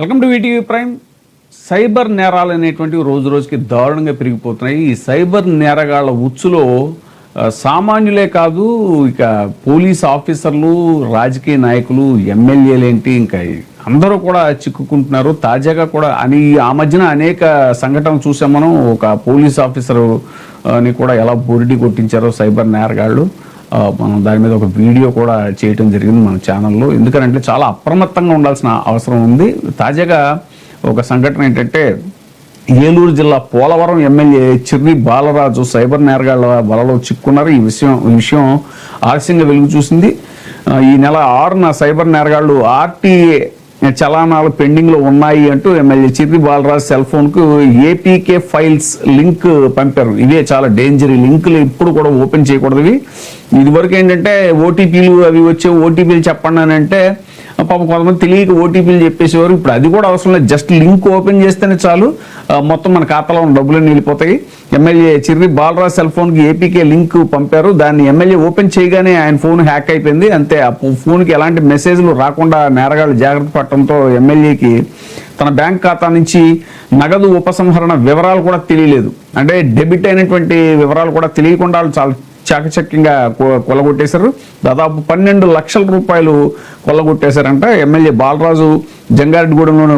Welcome to VTV prime. Cyber నేరాలు అనేటువంటివి రోజు రోజుకి దారుణంగా పెరిగిపోతున్నాయి. ఈ సైబర్ నేరగాళ్ల ఉచ్చులో సామాన్యులే కాదు, ఇక పోలీస్ ఆఫీసర్లు, రాజకీయ నాయకులు, ఎమ్మెల్యేలేంటి, ఇంకా అందరూ కూడా చిక్కుకుంటున్నారు. తాజాగా కూడా ఆ మధ్యన అనేక సంఘటనలు చూసాం మనం. ఒక పోలీస్ ఆఫీసర్ ని కూడా ఎలా బోరిడి కొట్టించారో సైబర్ నేరగాళ్ళు. మనం దాని మీద ఒక వీడియో కూడా చేయటం జరిగింది మన ఛానల్లో. ఎందుకంటే చాలా అప్రమత్తంగా ఉండాల్సిన అవసరం ఉంది. తాజాగా ఒక సంఘటన ఏంటంటే, ఏలూరు జిల్లా పోలవరం ఎమ్మెల్యే చిర్రి బాలరాజు సైబర్ నేరగాళ్ల వలలో చిక్కున్నారు. ఈ విషయం ఆలస్యంగా వెలుగు చూసింది. ఈ నెల 6న సైబర్ నేరగాళ్లు ఆర్టీఏ చలానాలు పెండింగ్ లో ఉన్నాయి అంటూ MLA Chirri Balaraju cell phone కు ఏపీకే ఫైల్స్ లింక్ పంపారు. ఇవే చాలా డేంజర్ లింకులు, ఇప్పుడు కూడా ఓపెన్ చేయకూడదు. ఇది వరకు ఏంటంటే ఓటీపీలు అవి వచ్చే ఓటీపీలు చెప్పండి అని అంటే పాపం కొంతమంది తెలియక ఓటీపీలు చెప్పేసేవారు. ఇప్పుడు అది కూడా అవసరం లేదు, జస్ట్ లింక్ ఓపెన్ చేస్తేనే చాలు, మొత్తం మన ఖాతాలో ఉన్న డబ్బులన్నీ వెళ్ళిపోతాయి. MLA Chirri Balaraju cell phone కి ఏపీకే లింక్ పంపారు. దాన్ని ఎమ్మెల్యే ఓపెన్ చేయగానే ఆయన ఫోన్ హ్యాక్ అయిపోయింది. అంతే, ఆ ఫోన్ కి ఎలాంటి మెసేజ్లు రాకుండా నేరగాళ్లు జాగ్రత్త పడటంతో ఎమ్మెల్యేకి తన బ్యాంక్ ఖాతా నుంచి నగదు ఉపసంహరణ వివరాలు కూడా తెలియలేదు. అంటే డెబిట్ అయినటువంటి వివరాలు కూడా తెలియకుండా చాలా చాకచక్యంగా కొల్లగొట్టేశారు. దాదాపు 12 లక్షల రూపాయలు కొల్లగొట్టేశారంట. ఎమ్మెల్యే బాలరాజు జంగారెడ్డిగూడెంలోని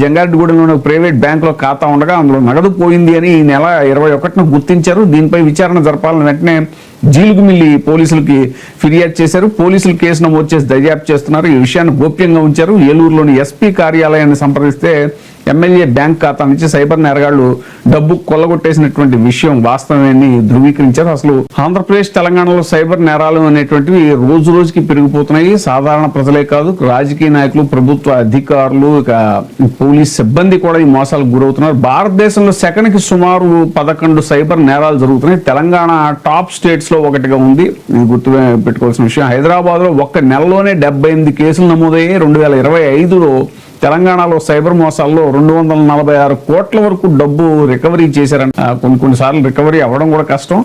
జంగారెడ్డిగూడెంలోని ప్రైవేట్ బ్యాంకులో ఖాతా ఉండగా అందులో నగదు పోయింది అని ఈ నెల 21న గుర్తించారు. దీనిపై విచారణ జరపాలని వెంటనే జీలుగుమిల్లి పోలీసులకి ఫిర్యాదు చేశారు. పోలీసులు కేసు నమోదు చేసి దర్యాప్తు చేస్తున్నారు. ఈ విషయాన్ని గోప్యంగా ఉంచారు. ఏలూరులోని ఎస్పీ కార్యాలయాన్ని సంప్రదిస్తే ఎమ్మెల్యే బ్యాంక్ ఖాతా నుంచి సైబర్ నేరగాళ్లు డబ్బు కొల్లగొట్టేసినటువంటి విషయం వాస్తవాన్ని ధృవీకరించారు. అసలు ఆంధ్రప్రదేశ్, తెలంగాణలో సైబర్ నేరాలు అనేటువంటివి రోజు రోజుకి పెరిగిపోతున్నాయి. సాధారణ ప్రజలే కాదు, రాజకీయ నాయకులు, ప్రభుత్వ అధికారులు, ఇక పోలీస్ సిబ్బంది కూడా ఈ మోసాలకు గురవుతున్నారు. భారతదేశంలో సెకన్కి సుమారు 11 సైబర్ నేరాలు జరుగుతున్నాయి. తెలంగాణ టాప్ స్టేట్స్ లో ఒకటిగా ఉంది. ఇది గుర్తు పెట్టుకోవాల్సిన విషయం. హైదరాబాద్ లో ఒక్క నెలలోనే 78 కేసులు నమోదయ్యాయి. 2025లో తెలంగాణలో సైబర్ మోసాల్లో 246 కోట్ల వరకు డబ్బు రికవరీ చేశారని, కొన్నిసార్లు రికవరీ అవ్వడం కూడా కష్టం.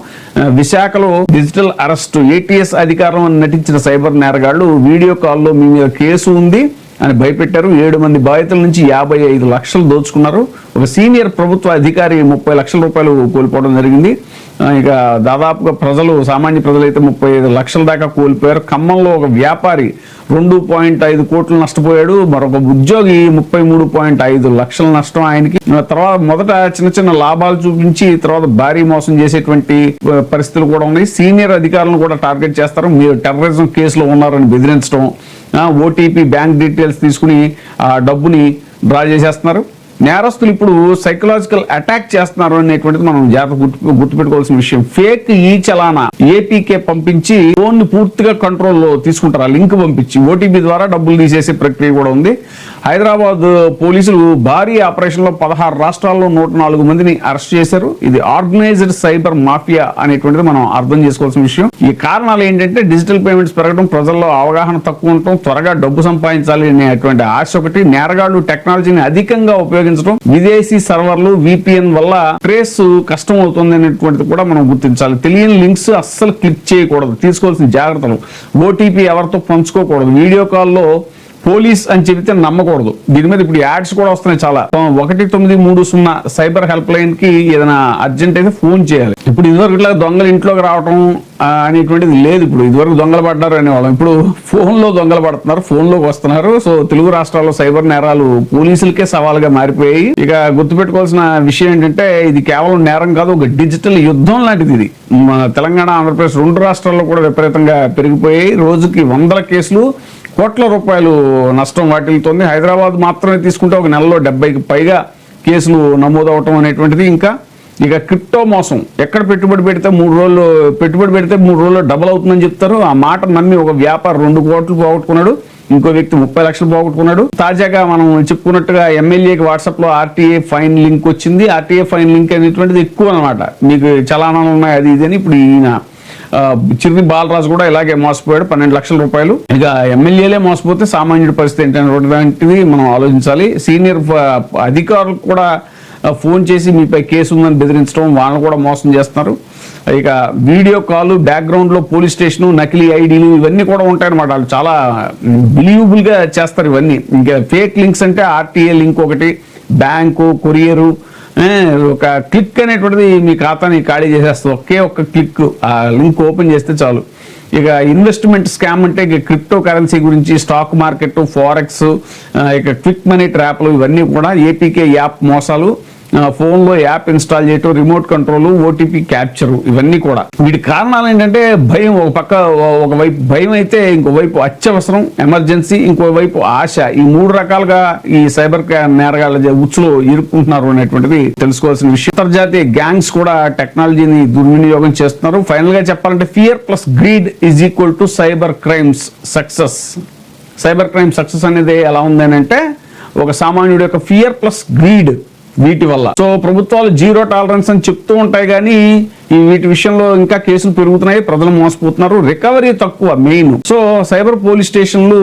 విశాఖలో డిజిటల్ అరెస్ట్, ఏటీఎస్ అధికారం నటించిన సైబర్ నేరగాళ్లు వీడియో కాల్లో మీ మీద కేసు ఉంది అని భయపెట్టారు. 7 మంది బాధితుల నుంచి 55 లక్షలు దోచుకున్నారు. ఒక సీనియర్ ప్రభుత్వ అధికారి 30 లక్షల రూపాయలు కోల్పోవడం జరిగింది. ఇక దాదాపుగా సామాన్య ప్రజలైతే 35 లక్షల దాకా కోల్పోయారు. ఖమ్మంలో ఒక వ్యాపారి 2.5 కోట్లు నష్టపోయాడు. మరొక ఉద్యోగి 33.5 లక్షల నష్టం ఆయనకి. తర్వాత మొదట చిన్న చిన్న లాభాలు చూపించి తర్వాత భారీ మోసం చేసేటువంటి పరిస్థితులు కూడా ఉన్నాయి. సీనియర్ అధికారులను కూడా టార్గెట్ చేస్తారు. మీరు టెర్రరిజం కేసులో ఉన్నారని బెదిరించడం, ఓటీపీ, బ్యాంక్ డీటెయిల్స్ తీసుకుని ఆ డబ్బుని డ్రా చేసేస్తున్నారు. నేరస్తులు ఇప్పుడు సైకలాజికల్ అటాక్ చేస్తున్నారు అనేటువంటిది మనం జాగ్రత్త గుర్తుపెట్టుకోవాల్సిన విషయం. ఫేక్ ఈ చలానా ఏపీకే పంపించి ఫోన్ ని పూర్తిగా కంట్రోల్లో తీసుకుంటారు. ఆ లింక్ పంపించి ఓటీపీ ద్వారా డబ్బులు తీసేసే ప్రక్రియ కూడా ఉంది. హైదరాబాద్ పోలీసులు భారీ ఆపరేషన్ లో 16 రాష్ట్రాల్లో 104 మందిని అరెస్ట్ చేశారు. ఇది ఆర్గనైజ్డ్ సైబర్ మాఫియా అనేటువంటిది మనం అర్థం చేసుకోవాల్సిన విషయం. ఈ కారణాలు ఏంటంటే డిజిటల్ పేమెంట్స్ పెరగడం, ప్రజల్లో అవగాహన తక్కువ ఉండటం, త్వరగా డబ్బు సంపాదించాలి అనేటువంటి ఆశ ఒకటి. నేరగాళ్లు టెక్నాలజీని అధికంగా ఉపయోగించడం, విదేశీ సర్వర్లు, విపిఎన్ వల్ల ట్రేస్ కష్టం అవుతుంది అనేటువంటిది కూడా మనం గుర్తించాలి. తెలియని లింక్స్ అస్సలు క్లిక్ చేయకూడదు. తీసుకోవాల్సిన జాగ్రత్తలు: ఓటీపీ ఎవరితో పంచుకోకూడదు. వీడియో కాల్లో పోలీస్ అని చెబితే నమ్మకూడదు. దీని మీద ఇప్పుడు యాడ్స్ కూడా వస్తున్నాయి చాలా. 1930 సైబర్ హెల్ప్ లైన్ కి ఏదైనా అర్జెంట్ అయితే ఫోన్ చేయాలి. ఇప్పుడు ఇదివరకు ఇట్లా దొంగలు ఇంట్లోకి రావడం అనేటువంటిది లేదు. ఇప్పుడు ఇదివరకు దొంగలు పడ్డారు అనేవాళ్ళం, ఇప్పుడు ఫోన్ లో దొంగలు పడుతున్నారు, ఫోన్ లోకి వస్తున్నారు. సో తెలుగు రాష్ట్రాల్లో సైబర్ నేరాలు పోలీసులకే సవాలుగా మారిపోయాయి. ఇక గుర్తుపెట్టుకోవాల్సిన విషయం ఏంటంటే, ఇది కేవలం నేరం కాదు, ఒక డిజిటల్ యుద్ధం లాంటిది. ఇది మన తెలంగాణ, ఆంధ్రప్రదేశ్ 2 రాష్ట్రాల్లో కూడా విపరీతంగా పెరిగిపోయాయి. రోజుకి 100 కేసులు, కోట్ల రూపాయలు నష్టం వాటిల్తోంది. హైదరాబాద్ మాత్రమే తీసుకుంటే ఒక నెలలో 70కి పైగా కేసులు నమోదవటం అనేటువంటిది. ఇక క్రిప్టో మోసం, ఎక్కడ పెట్టుబడి పెడితే 3 రోజుల్లో డబుల్ అవుతుందని చెప్తారు. ఆ మాట నమ్మి ఒక వ్యాపారి 2 కోట్లు పోగొట్టుకున్నాడు, ఇంకో వ్యక్తి 30 లక్షలు పోగొట్టుకున్నాడు. తాజాగా మనం చెప్పుకున్నట్టుగా ఎమ్మెల్యేకి వాట్సాప్ లో ఆర్టీఏ ఫైన్ లింక్ వచ్చింది. ఆర్టీఏ ఫైన్ లింక్ అనేటువంటిది ఎక్కువ అనమాట, మీకు చలానాలు ఉన్నాయి అది ఇది అని. ఇప్పుడు ఈయన చిర్రి బాలరాజు కూడా ఇలాగే మోసపోయాడు, 12 లక్షల రూపాయలు. ఇక ఎమ్మెల్యేలే మోసపోతే సామాన్యుడి పరిస్థితి ఏంటనేటువంటిది మనం ఆలోచించాలి. సీనియర్ అధికారులు కూడా ఫోన్ చేసి మీపై కేసు ఉందని బెదిరించడం, వాళ్ళని కూడా మోసం చేస్తున్నారు. ఇక వీడియో కాల్, బ్యాక్గ్రౌండ్లో పోలీస్ స్టేషను, నకిలీ ఐడీలు ఇవన్నీ కూడా ఉంటాయన్నమాట. వాళ్ళు చాలా బిలీవబుల్గా చేస్తారు ఇవన్నీ. ఇంకా ఫేక్ లింక్స్ అంటే ఆర్టీఏ లింక్ ఒకటి, బ్యాంకు, కొరియరు, ఒక క్లిక్ అనేటువంటిది మీ ఖాతాని ఖాళీ చేసేస్తుంది. ఒకే ఒక్క క్లిక్, ఆ లింక్ ఓపెన్ చేస్తే చాలు. ఇక ఇన్వెస్ట్మెంట్ స్కామ్ అంటే ఇక క్రిప్టో కరెన్సీ గురించి, స్టాక్ మార్కెట్, ఫారెక్స్, ఇక క్విక్ మనీ ట్రాప్లు ఇవన్నీ కూడా, ఏపీకే యాప్ మోసాలు, ఫోన్లో యాప్ ఇన్స్టాల్ చేయటం, రిమోట్ కంట్రోల్, ఓటీపీ క్యాప్చరు, ఇవన్నీ కూడా. వీటి కారణాలు ఏంటంటే భయం. ఒకవైపు భయం అయితే ఇంకోవైపు అత్యవసరం, ఎమర్జెన్సీ, ఇంకోవైపు ఆశ. ఈ 3 రకాలుగా ఈ సైబర్ నేరగాళ్ళ ఉచ్చులో ఇరుక్కుంటున్నారు అనేటువంటిది తెలుసుకోవాల్సిన విషయం. అంతర్జాతీయ గ్యాంగ్స్ కూడా టెక్నాలజీని దుర్వినియోగం చేస్తున్నారు. ఫైనల్ గా చెప్పాలంటే fear plus greed is equal to cyber crimes success. Cyber crime success అనేది ఎలా ఉందని అంటే ఒక సామాన్యుడి యొక్క ఫియర్ ప్లస్ గ్రీడ్ వీటి వల్ల. సో ప్రభుత్వాలు జీరో టాలరెన్స్ అని చెప్తూ ఉంటాయి, కానీ ఈ వీటి విషయంలో ఇంకా కేసులు పెరుగుతున్నాయి, ప్రజలు మోసపోతున్నారు, రికవరీ తక్కువ మెయిన్. సో సైబర్ పోలీస్ స్టేషన్లు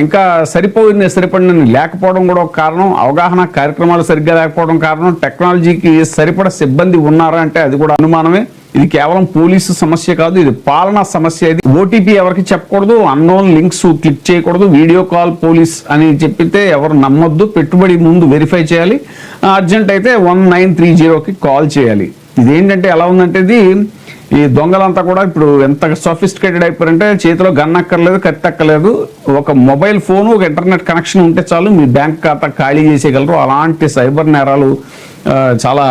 ఇంకా సరిపడిన లేకపోవడం కూడా ఒక కారణం, అవగాహన కార్యక్రమాలు సరిగ్గా లేకపోవడం కారణం, టెక్నాలజీకి సరిపడ సిబ్బంది ఉన్నారా అంటే అది కూడా అనుమానమే. ఇది కేవలం పోలీసు సమస్య కాదు, ఇది పాలనా సమస్య. ఇది ఓటీపీ ఎవరికి చెప్పకూడదు, అన్నోన్ లింక్స్ క్లిక్ చేయకూడదు, వీడియో కాల్ పోలీస్ అని చెప్పితే ఎవరు నమ్మొద్దు, పెట్టుబడి ముందు వెరిఫై చేయాలి, అర్జెంట్ అయితే 1930కి కాల్ చేయాలి. ఇదేంటంటే ఎలా ఉందంటే ఈ దొంగలంతా కూడా ఇప్పుడు ఎంత సోఫిస్టికేటెడ్ అయిపోయారంటే చేతిలో గన్ అక్కర్లేదు, కత్తి అక్కర్లేదు, ఒక మొబైల్ ఫోను, ఒక ఇంటర్నెట్ కనెక్షన్ ఉంటే చాలు మీ బ్యాంక్ ఖాతా ఖాళీ చేసేయగలరు. అలాంటి సైబర్ నేరాలు చాలా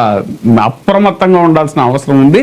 అప్రమత్తంగా ఉండాల్సిన అవసరం ఉంది.